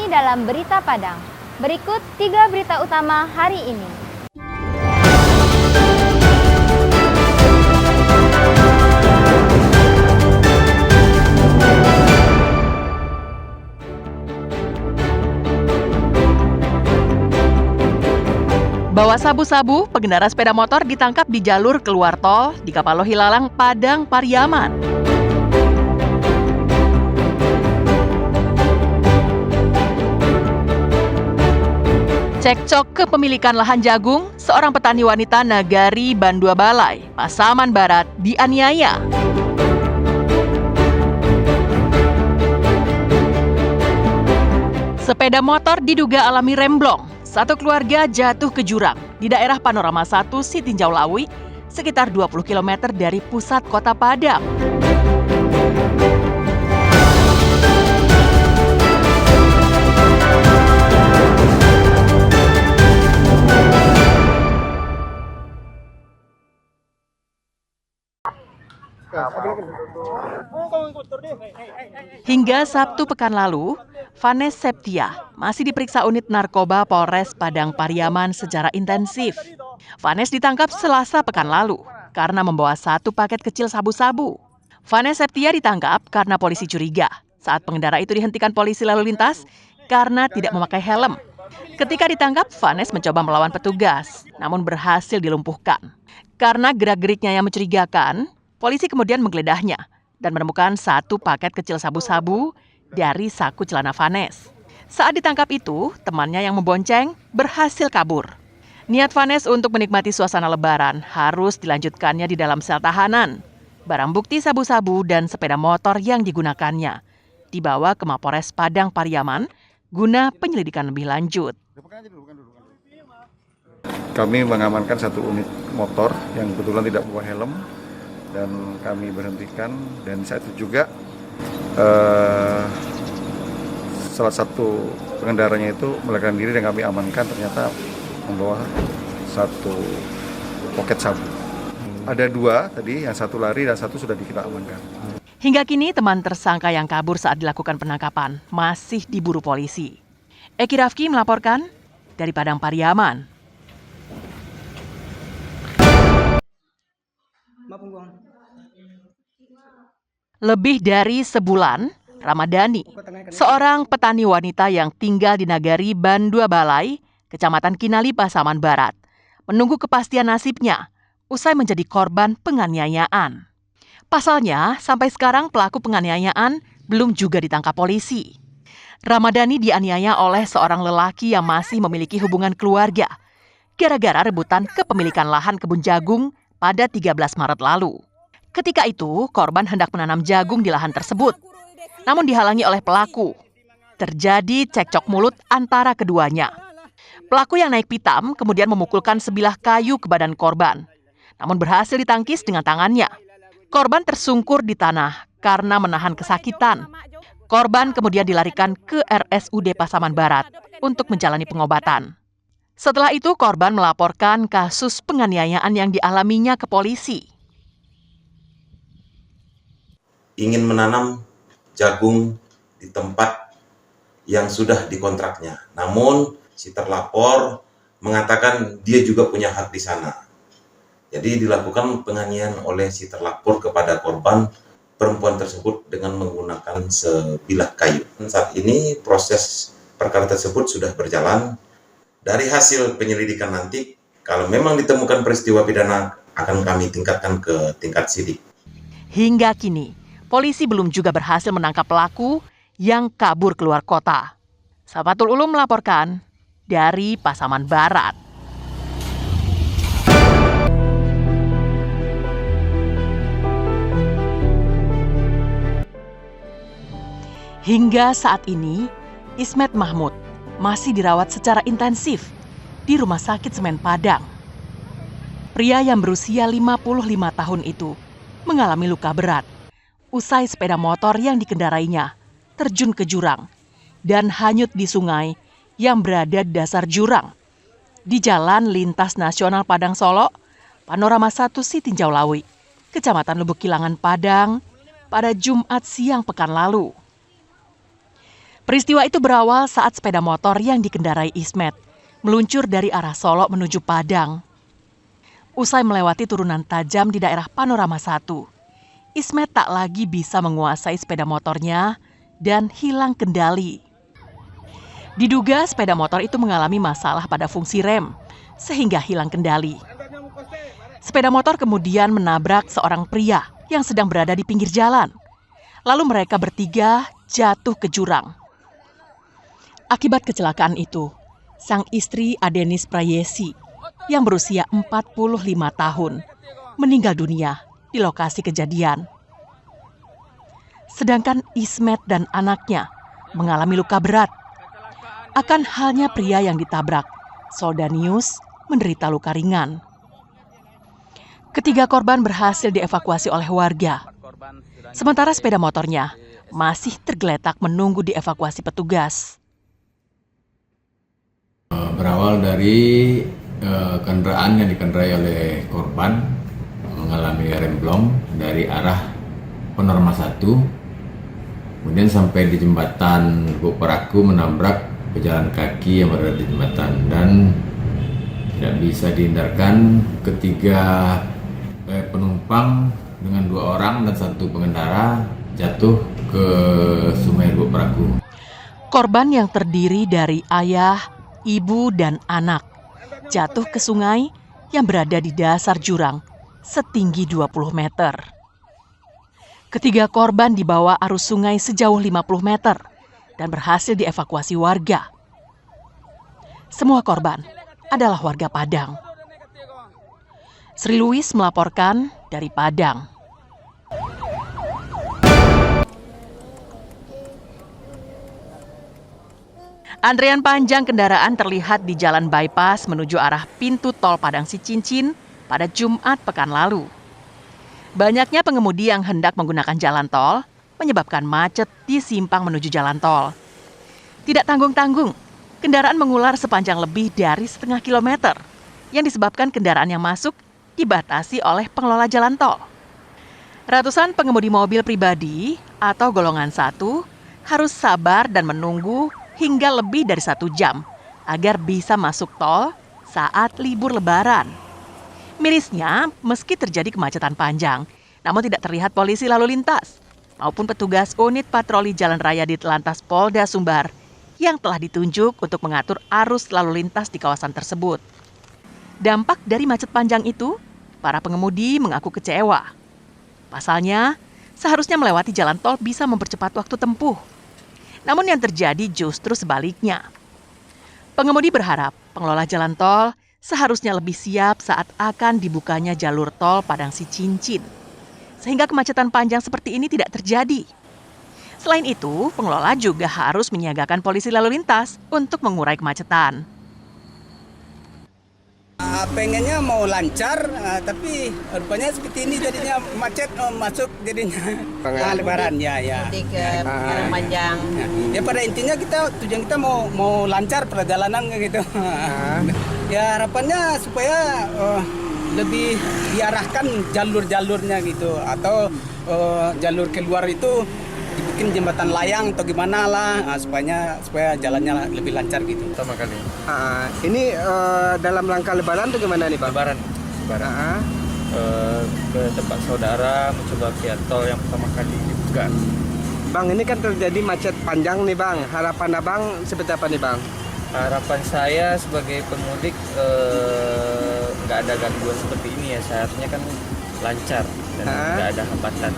kami dalam Berita Padang. Berikut 3 berita utama hari ini. Bawa sabu-sabu, pengendara sepeda motor ditangkap di jalur keluar tol di Kapalohilalang, Padang, Pariaman. Cekcok kepemilikan lahan jagung, seorang petani wanita Nagari Bandua Balai, Pasaman Barat, dianiaya. Sepeda motor diduga alami remblong. Satu keluarga jatuh ke jurang di daerah Panorama 1 Sitinjau Lawi, sekitar 20 km dari pusat kota Padang. Hingga Sabtu pekan lalu, Vanes Septia masih diperiksa unit narkoba Polres Padang Pariaman secara intensif. Vanes ditangkap Selasa pekan lalu karena membawa 1 paket kecil sabu-sabu. Vanes Septia ditangkap karena polisi curiga saat pengendara itu dihentikan polisi lalu lintas karena tidak memakai helm. Ketika ditangkap, Vanes mencoba melawan petugas, namun berhasil dilumpuhkan. Karena gerak-geriknya yang mencurigakan, polisi kemudian menggeledah dan menemukan 1 paket kecil sabu-sabu dari saku celana Vanes. Saat ditangkap itu, temannya yang membonceng berhasil kabur. Niat Vanes untuk menikmati suasana lebaran harus dilanjutkannya di dalam sel tahanan. Barang bukti sabu-sabu dan sepeda motor yang digunakannya dibawa ke Mapores Padang Pariaman guna penyelidikan lebih lanjut. Kami mengamankan 1 unit motor yang kebetulan tidak bawa helm dan kami berhentikan, dan saat itu juga salah satu pengendaranya itu melarikan diri dan kami amankan, ternyata membawa 1 poket sabu. Ada 2 tadi, yang 1 lari dan 1 sudah kita amankan. Hingga kini teman tersangka yang kabur saat dilakukan penangkapan masih diburu polisi. Eki Rafki melaporkan dari Padang Pariaman. Lebih dari sebulan, Ramadhani, seorang petani wanita yang tinggal di Nagari Bandua Balai, Kecamatan Kinali, Pasaman Barat, menunggu kepastian nasibnya usai menjadi korban penganiayaan. Pasalnya, sampai sekarang pelaku penganiayaan belum juga ditangkap polisi. Ramadhani dianiaya oleh seorang lelaki yang masih memiliki hubungan keluarga gara-gara rebutan kepemilikan lahan kebun jagung pada 13 Maret lalu. Ketika itu, korban hendak menanam jagung di lahan tersebut, namun dihalangi oleh pelaku. Terjadi cekcok mulut antara keduanya. Pelaku yang naik pitam kemudian memukulkan sebilah kayu ke badan korban, namun berhasil ditangkis dengan tangannya. Korban tersungkur di tanah karena menahan kesakitan. Korban kemudian dilarikan ke RSUD Pasaman Barat untuk menjalani pengobatan. Setelah itu, korban melaporkan kasus penganiayaan yang dialaminya ke polisi. Ingin menanam jagung di tempat yang sudah dikontraknya. Namun si terlapor mengatakan dia juga punya hak di sana. Jadi dilakukan penganiayaan oleh si terlapor kepada korban perempuan tersebut dengan menggunakan sebilah kayu. Saat ini proses perkara tersebut sudah berjalan. Dari hasil penyelidikan nanti, kalau memang ditemukan peristiwa pidana, akan kami tingkatkan ke tingkat sidik. Hingga kini, polisi belum juga berhasil menangkap pelaku yang kabur keluar kota. Sahabatul Ulum melaporkan dari Pasaman Barat. Hingga saat ini, Ismet Mahmud masih dirawat secara intensif di Rumah Sakit Semen Padang. Pria yang berusia 55 tahun itu mengalami luka berat usai sepeda motor yang dikendarainya terjun ke jurang dan hanyut di sungai yang berada di dasar jurang di Jalan Lintas Nasional Padang Solo, Panorama 1 Sitinjau Lawi, Kecamatan Lubuk Kilangan, Padang, pada Jumat siang pekan lalu. Peristiwa itu berawal saat sepeda motor yang dikendarai Ismet meluncur dari arah Solok menuju Padang. Usai melewati turunan tajam di daerah Panorama 1, Ismet tak lagi bisa menguasai sepeda motornya dan hilang kendali. Diduga sepeda motor itu mengalami masalah pada fungsi rem, sehingga hilang kendali. Sepeda motor kemudian menabrak seorang pria yang sedang berada di pinggir jalan. Lalu mereka bertiga jatuh ke jurang. Akibat kecelakaan itu, sang istri Adenis Prayesi yang berusia 45 tahun meninggal dunia di lokasi kejadian. Sedangkan Ismet dan anaknya mengalami luka berat. Akan halnya pria yang ditabrak, Soldanius menderita luka ringan. Ketiga korban berhasil dievakuasi oleh warga. Sementara sepeda motornya masih tergeletak menunggu dievakuasi petugas. Berawal dari kendaraan yang dikendarai oleh korban mengalami remblong dari arah Panorama 1, kemudian sampai di jembatan Buparaku menabrak pejalan kaki yang berada di jembatan dan tidak bisa dihindarkan. Ketiga penumpang dengan 2 orang dan 1 pengendara jatuh ke Sungai Buparaku. Korban yang terdiri dari ayah, ibu, dan anak jatuh ke sungai yang berada di dasar jurang setinggi 20 meter. Ketiga korban dibawa arus sungai sejauh 50 meter dan berhasil dievakuasi warga. Semua korban adalah warga Padang. Sri Louis melaporkan dari Padang. Antrean panjang kendaraan terlihat di jalan bypass menuju arah pintu tol Padang Sicincin pada Jumat pekan lalu. Banyaknya pengemudi yang hendak menggunakan jalan tol menyebabkan macet di simpang menuju jalan tol. Tidak tanggung-tanggung, kendaraan mengular sepanjang lebih dari setengah kilometer yang disebabkan kendaraan yang masuk dibatasi oleh pengelola jalan tol. Ratusan pengemudi mobil pribadi atau golongan 1 harus sabar dan menunggu hingga lebih dari 1 jam agar bisa masuk tol saat libur Lebaran. Mirisnya, meski terjadi kemacetan panjang, namun tidak terlihat polisi lalu lintas maupun petugas unit patroli jalan raya di Telantas Polda Sumbar yang telah ditunjuk untuk mengatur arus lalu lintas di kawasan tersebut. Dampak dari macet panjang itu, para pengemudi mengaku kecewa. Pasalnya, seharusnya melewati jalan tol bisa mempercepat waktu tempuh. Namun yang terjadi justru sebaliknya. Pengemudi berharap pengelola jalan tol seharusnya lebih siap saat akan dibukanya jalur tol Padang Sicincin, sehingga kemacetan panjang seperti ini tidak terjadi. Selain itu, pengelola juga harus menyiagakan polisi lalu lintas untuk mengurai kemacetan. Pengennya mau lancar, tapi rupanya seperti ini jadinya macet masuk jadinya. Lebaran ya. Barang panjang. Ya pada intinya tujuan kita mau lancar perjalanan gitu. Ya harapannya supaya lebih diarahkan jalur-jalurnya gitu, atau jalur keluar itu dibikin jembatan layang atau gimana lah, supaya jalannya lebih lancar gitu. Pertama kali. Ini dalam rangka Lebaran tuh gimana nih Pak? Lebaran. Ke tempat saudara mencoba via tol yang pertama kali dibuka. Bang, ini kan terjadi macet panjang nih Bang. Harapan Abang seperti apa nih Bang? Harapan saya sebagai pemudik nggak ada gangguan seperti ini ya. Seharusnya kan lancar dan nggak ada hambatan.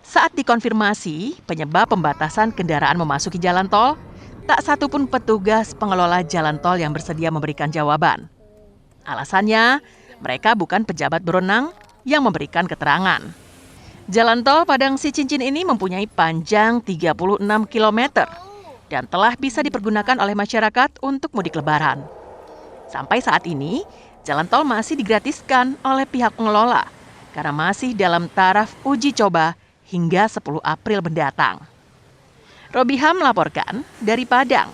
Saat dikonfirmasi penyebab pembatasan kendaraan memasuki jalan tol, tak satupun petugas pengelola jalan tol yang bersedia memberikan jawaban. Alasannya, mereka bukan pejabat berwenang yang memberikan keterangan. Jalan tol Padang Sicincin ini mempunyai panjang 36 km dan telah bisa dipergunakan oleh masyarakat untuk mudik Lebaran. Sampai saat ini, jalan tol masih digratiskan oleh pihak pengelola karena masih dalam taraf uji coba hingga 10 April mendatang. Robiham melaporkan dari Padang.